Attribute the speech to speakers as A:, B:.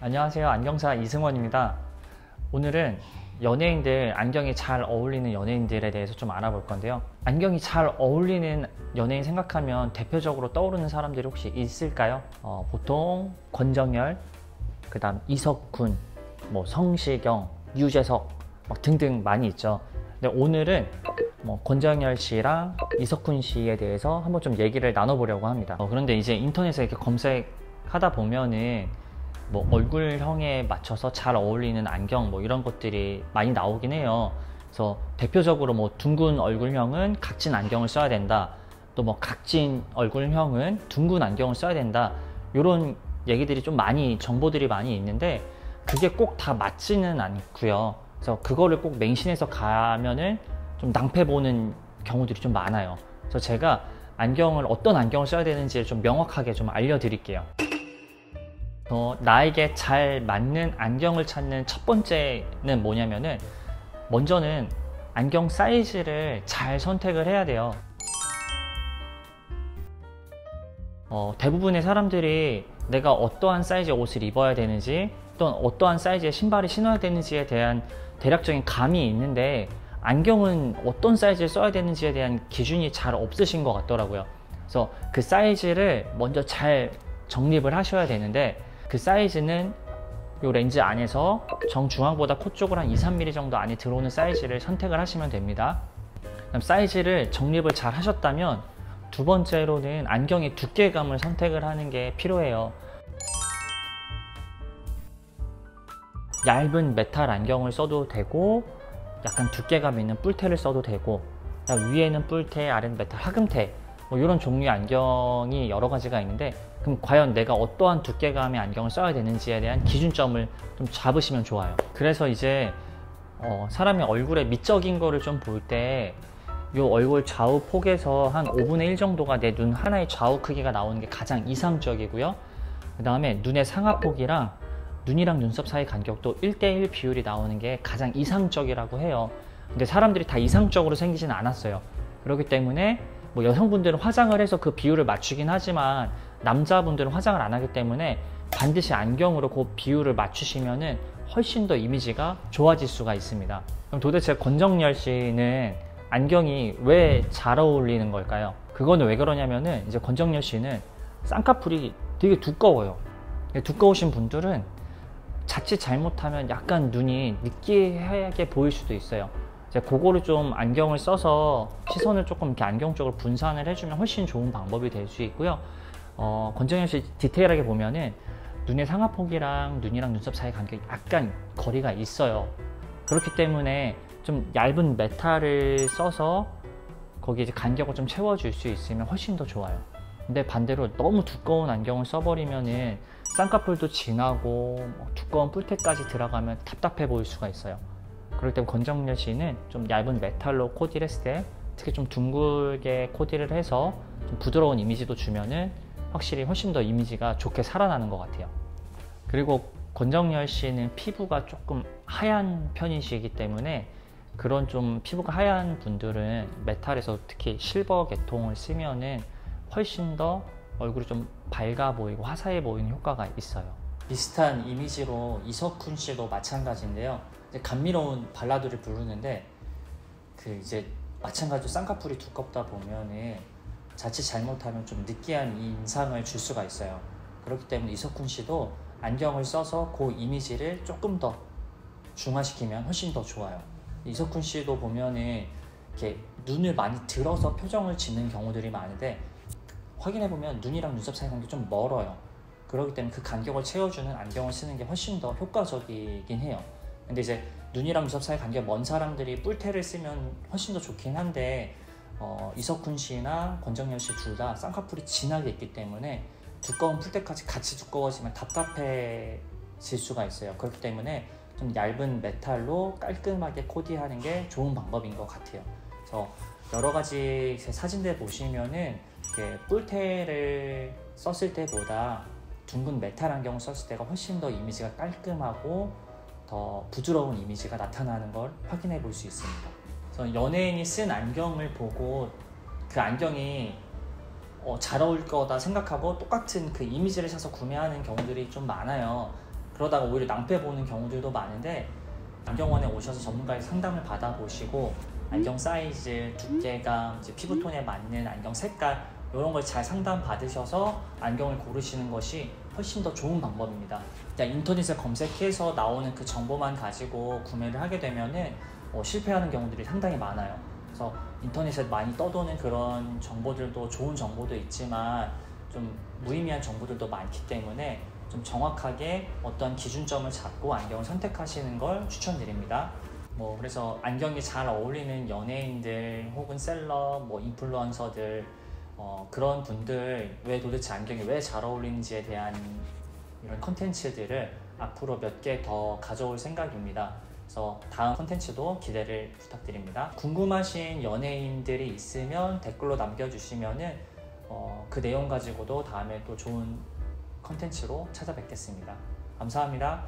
A: 안녕하세요. 안경사 이승원입니다. 오늘은 연예인들, 안경이 잘 어울리는 연예인들에 대해서 좀 알아볼 건데요. 안경이 잘 어울리는 연예인 생각하면 대표적으로 떠오르는 사람들이 혹시 있을까요? 보통 권정열, 그 다음 이석훈, 성시경, 유재석 등등 많이 있죠. 근데 오늘은 권정열 씨랑 이석훈 씨에 대해서 한번 좀 얘기를 나눠보려고 합니다. 그런데 이제 인터넷에 이렇게 검색하다 보면은 얼굴형에 맞춰서 잘 어울리는 안경 이런 것들이 많이 나오긴 해요. 그래서 대표적으로 둥근 얼굴형은 각진 안경을 써야 된다, 또 각진 얼굴형은 둥근 안경을 써야 된다, 이런 얘기들이 좀 많이, 정보들이 많이 있는데 그게 꼭 다 맞지는 않고요. 그래서 그거를 꼭 맹신해서 가면은 좀 낭패 보는 경우들이 좀 많아요. 그래서 제가 어떤 안경을 써야 되는지를 좀 명확하게 좀 알려드릴게요. 나에게 잘 맞는 안경을 찾는 첫 번째는 뭐냐면은, 먼저는 안경 사이즈를 잘 선택을 해야 돼요. 대부분의 사람들이 내가 어떠한 사이즈의 옷을 입어야 되는지, 또는 어떠한 사이즈의 신발을 신어야 되는지에 대한 대략적인 감이 있는데, 안경은 어떤 사이즈를 써야 되는지에 대한 기준이 잘 없으신 것 같더라고요. 그래서 그 사이즈를 먼저 잘 정립을 하셔야 되는데, 그 사이즈는 이 렌즈 안에서 정중앙보다 코 쪽으로 한 2-3mm 정도 안에 들어오는 사이즈를 선택을 하시면 됩니다. 그럼 사이즈를 정립을 잘 하셨다면, 두 번째로는 안경의 두께감을 선택을 하는 게 필요해요. 얇은 메탈 안경을 써도 되고, 약간 두께감 있는 뿔테를 써도 되고, 위에는 뿔테, 아래는 메탈 하금테, 이런 종류의 안경이 여러 가지가 있는데, 그럼 과연 내가 어떠한 두께감의 안경을 써야 되는지에 대한 기준점을 좀 잡으시면 좋아요. 그래서 이제 사람의 얼굴에 미적인 거를 좀 볼 때 이 얼굴 좌우 폭에서 한 5분의 1 정도가 내 눈 하나의 좌우 크기가 나오는 게 가장 이상적이고요. 그 다음에 눈의 상하폭이랑 눈이랑 눈썹 사이 간격도 1:1 비율이 나오는 게 가장 이상적이라고 해요. 근데 사람들이 다 이상적으로 생기지는 않았어요. 그렇기 때문에 여성분들은 화장을 해서 그 비율을 맞추긴 하지만, 남자분들은 화장을 안 하기 때문에 반드시 안경으로 그 비율을 맞추시면은 훨씬 더 이미지가 좋아질 수가 있습니다. 그럼 도대체 권정열 씨는 안경이 왜 잘 어울리는 걸까요? 그거는 왜 그러냐면은, 이제 권정열 씨는 쌍꺼풀이 되게 두꺼워요. 두꺼우신 분들은 자칫 잘못하면 약간 눈이 느끼하게 보일 수도 있어요. 이제 그거를 좀 안경을 써서 시선을 조금 이렇게 안경 쪽으로 분산을 해주면 훨씬 좋은 방법이 될 수 있고요. 권정열 씨 디테일하게 보면은 눈의 상하폭이랑 눈이랑 눈썹 사이 간격이 약간 거리가 있어요. 그렇기 때문에 좀 얇은 메탈을 써서 거기에 이제 간격을 좀 채워줄 수 있으면 훨씬 더 좋아요. 근데 반대로 너무 두꺼운 안경을 써버리면은 쌍꺼풀도 진하고 두꺼운 뿔테까지 들어가면 답답해 보일 수가 있어요. 그럴 때 권정열 씨는 좀 얇은 메탈로 코디를 했을 때, 특히 좀 둥글게 코디를 해서 좀 부드러운 이미지도 주면은 확실히 훨씬 더 이미지가 좋게 살아나는 것 같아요. 그리고 권정열 씨는 피부가 조금 하얀 편이시기 때문에, 그런 좀 피부가 하얀 분들은 메탈에서 특히 실버 계통을 쓰면은 훨씬 더 얼굴이 좀 밝아 보이고 화사해 보이는 효과가 있어요. 비슷한 이미지로 이석훈 씨도 마찬가지인데요. 이제 감미로운 발라드를 부르는데, 이제 마찬가지로 쌍꺼풀이 두껍다 보면은 자칫 잘못하면 좀 느끼한 인상을 줄 수가 있어요. 그렇기 때문에 이석훈 씨도 안경을 써서 그 이미지를 조금 더 중화시키면 훨씬 더 좋아요. 이석훈 씨도 보면은 이렇게 눈을 많이 들어서 표정을 짓는 경우들이 많은데, 확인해보면 눈이랑 눈썹 사이 간격이 좀 멀어요. 그렇기 때문에 그 간격을 채워주는 안경을 쓰는 게 훨씬 더 효과적이긴 해요. 근데 이제 눈이랑 눈썹 사이 간격이 먼 사람들이 뿔테를 쓰면 훨씬 더 좋긴 한데, 이석훈 씨나 권정열 씨 둘 다 쌍꺼풀이 진하게 있기 때문에 두꺼운 뿔테까지 같이 두꺼워지면 답답해질 수가 있어요. 그렇기 때문에 좀 얇은 메탈로 깔끔하게 코디하는 게 좋은 방법인 것 같아요. 그래서 여러 가지 사진들 보시면은 이렇게 뿔테를 썼을 때보다 둥근 메탈 안경을 썼을 때가 훨씬 더 이미지가 깔끔하고 더 부드러운 이미지가 나타나는 걸 확인해 볼 수 있습니다. 그래서 연예인이 쓴 안경을 보고 그 안경이 잘 어울릴 거다 생각하고 똑같은 그 이미지를 사서 구매하는 경우들이 좀 많아요. 그러다가 오히려 낭패 보는 경우들도 많은데, 안경원에 오셔서 전문가의 상담을 받아보시고 안경 사이즈, 두께감, 이제 피부톤에 맞는 안경 색깔 이런 걸 잘 상담 받으셔서 안경을 고르시는 것이 훨씬 더 좋은 방법입니다. 그냥 인터넷에 검색해서 나오는 그 정보만 가지고 구매를 하게 되면은 실패하는 경우들이 상당히 많아요. 그래서 인터넷에 많이 떠도는 그런 정보들도 좋은 정보도 있지만 좀 무의미한 정보들도 많기 때문에 좀 정확하게 어떤 기준점을 잡고 안경을 선택하시는 걸 추천드립니다. 그래서 안경이 잘 어울리는 연예인들 혹은 셀럽, 인플루언서들, 그런 분들 왜 도대체 안경이 왜 잘 어울리는지에 대한 이런 컨텐츠들을 앞으로 몇 개 더 가져올 생각입니다. 그래서 다음 컨텐츠도 기대를 부탁드립니다. 궁금하신 연예인들이 있으면 댓글로 남겨주시면은 그 내용 가지고도 다음에 또 좋은 컨텐츠로 찾아뵙겠습니다. 감사합니다.